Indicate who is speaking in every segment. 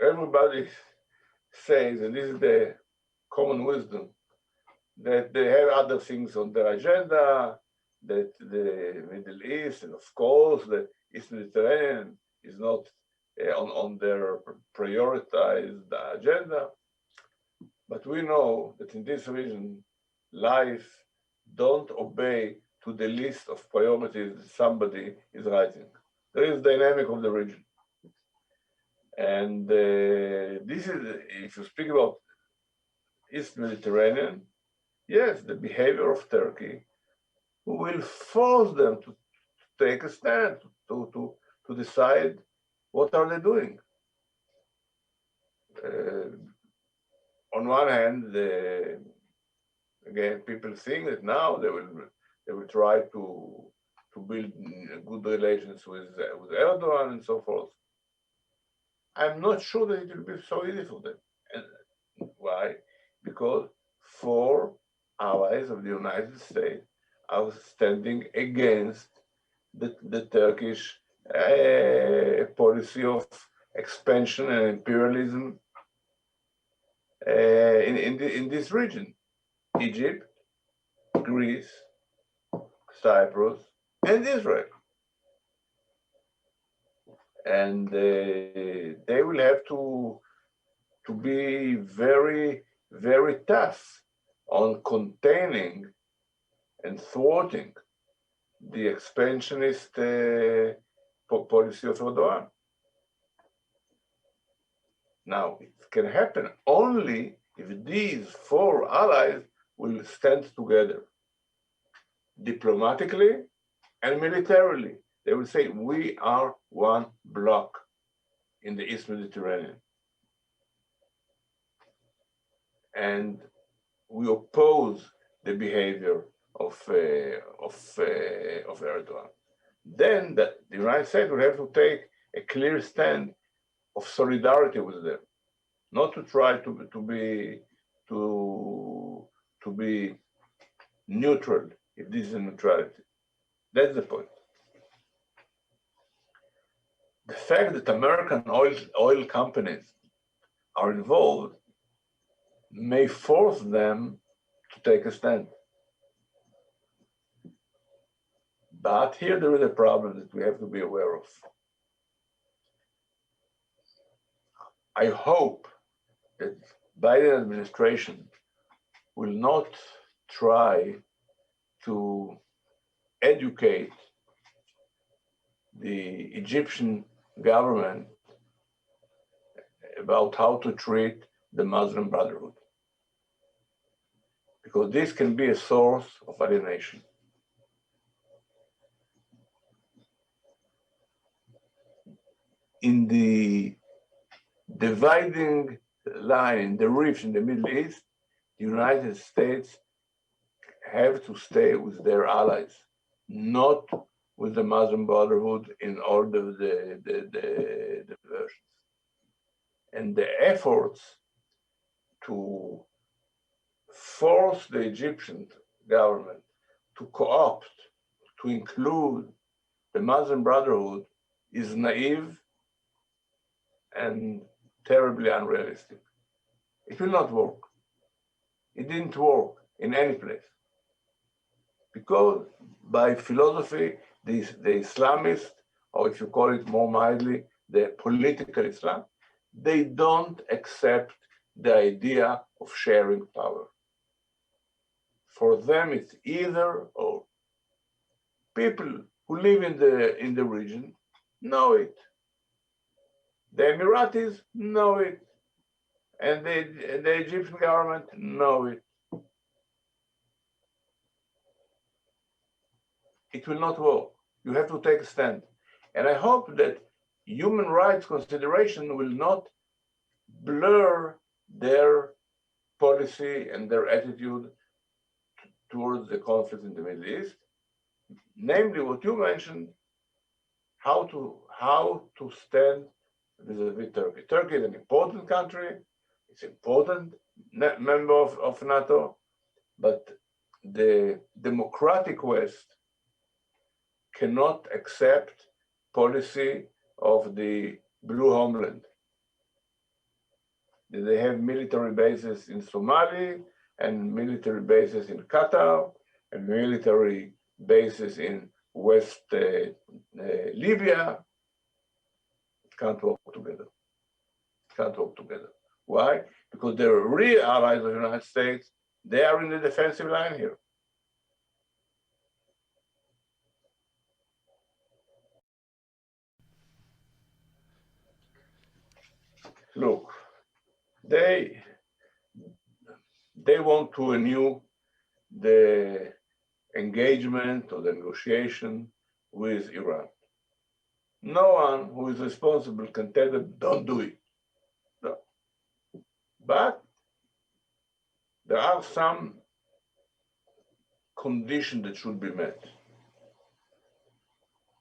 Speaker 1: everybody says, and this is the common wisdom, that they have other things on their agenda, that the Middle East, and of course the East Mediterranean is not on their prioritized agenda. But we know that in this region, life don't obey to the list of priorities that somebody is writing. There is dynamic of the region. And this is, if you speak about East Mediterranean, yes, the behavior of Turkey will force them to take a stand, to decide what are they doing. On one hand, again, people think that now they will try to build good relations with Erdogan and so forth. I'm not sure that it will be so easy for them. And why? Because 4 allies of the United States are standing against the Turkish policy of expansion and imperialism in this region. Egypt, Greece, Cyprus, and Israel. And they will have to be very, very tough on containing and thwarting the expansionist policy of Erdogan. Now, it can happen only if these 4 allies will stand together diplomatically and militarily. They will say, we are one bloc in the East Mediterranean. And we oppose the behavior of Erdogan. Then the United States will have to take a clear stand of solidarity with them, not to try to be neutral if this is a neutrality. That's the point. The fact that American oil companies are involved may force them to take a stand. But here there is a problem that we have to be aware of. I hope that Biden administration will not try to educate the Egyptian government about how to treat the Muslim Brotherhood, because this can be a source of alienation. In the dividing line, the rift in the Middle East, the United States have to stay with their allies, not with the Muslim Brotherhood in all the versions. And the efforts to force the Egyptian government to co-opt, to include the Muslim Brotherhood is naive and terribly unrealistic. It will not work. It didn't work in any place. Because by philosophy, the Islamists, or if you call it more mildly, the political Islam, they don't accept the idea of sharing power. For them, it's either or. People who live in the region know it. The Emiratis know it, and the Egyptian government know it. It will not work. You have to take a stand. And I hope that human rights consideration will not blur their policy and their attitude towards the conflict in the Middle East. Namely, what you mentioned, how to stand vis-a-vis Turkey. Turkey is an important country. It's an important member of NATO, but the democratic West cannot accept policy of the blue homeland. that they have military bases in Somalia and military bases in Qatar and military bases in West Libya. It can't work together. Can't work together. Why? Because the real allies of the United States, they are in the defensive line here. Look, they want to renew the engagement or the negotiation with Iran. No one who is responsible can tell them, don't do it. No. But there are some conditions that should be met.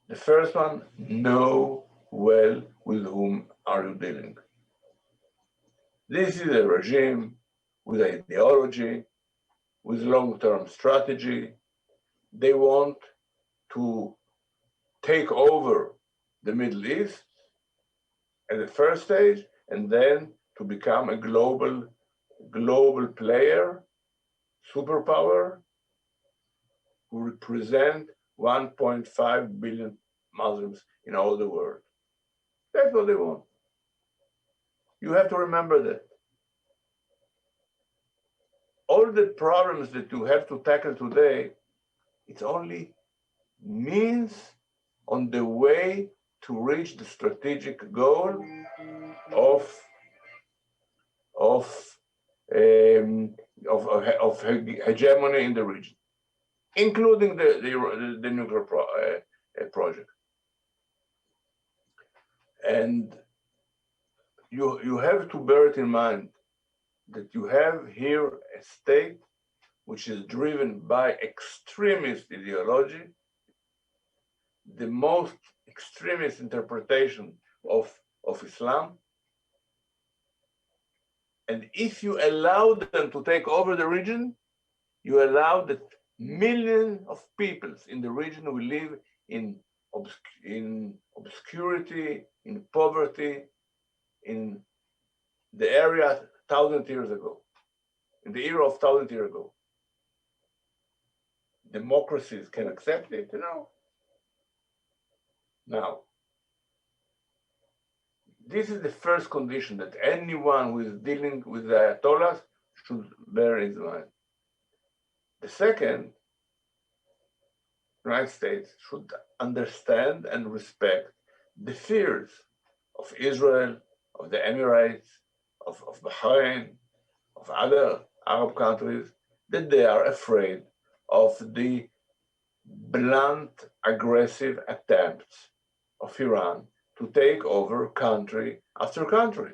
Speaker 1: The first one, know well with whom are you dealing. This is a regime with ideology, with long-term strategy. They want to take over the Middle East at the first stage, and then to become a global player, superpower, who represent 1.5 billion Muslims in all the world. That's what they want. You have to remember that. All the problems that you have to tackle today, it's only means on the way to reach the strategic goal of hegemony in the region, including the nuclear project. And you have to bear it in mind that you have here a state which is driven by extremist ideology, the most extremist interpretation of Islam. And if you allow them to take over the region, you allow that millions of people in the region will live in obscurity, in poverty, in the area 1,000 years ago, in the era of 1,000 years ago. Democracies can accept it, you know. Now, this is the first condition that anyone who is dealing with the Ayatollahs should bear in mind. The second, the United States should understand and respect the fears of Israel, of the Emirates, of Bahrain, of other Arab countries, that they are afraid of the blunt, aggressive attempts of Iran to take over country after country.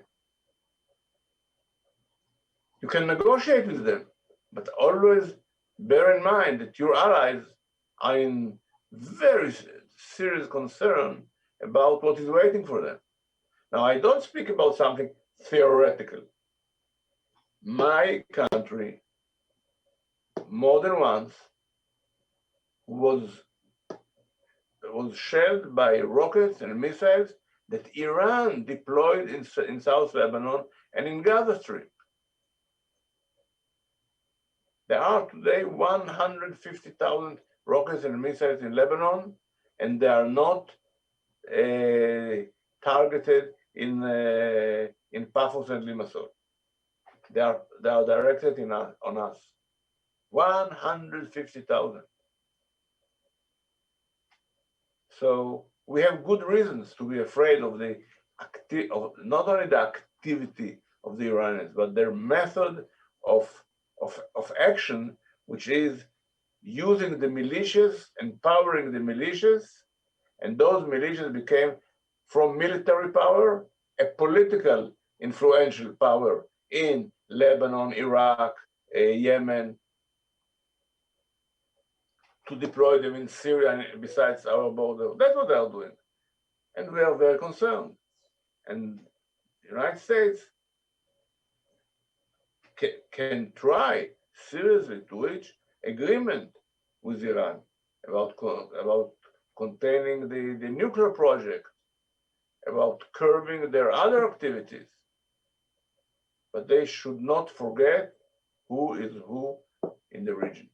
Speaker 1: You can negotiate with them, but always bear in mind that your allies are in very serious concern about what is waiting for them. Now, I don't speak about something theoretical. My country, more than once, was shelled by rockets and missiles that Iran deployed in South Lebanon and in Gaza Strip. There are today 150,000 rockets and missiles in Lebanon, and they are not targeted in Paphos and Limassol. They are directed on us. 150,000. So we have good reasons to be afraid of not only the activity of the Iranians, but their method of action, which is using the militias, empowering the militias, and those militias became, from military power, a political influential power in Lebanon, Iraq, Yemen, to deploy them in Syria and besides our border. That's what they are doing. And we are very concerned. And the United States can try seriously to reach agreement with Iran about containing the nuclear project, about curbing their other activities. but they should not forget who is who in the region.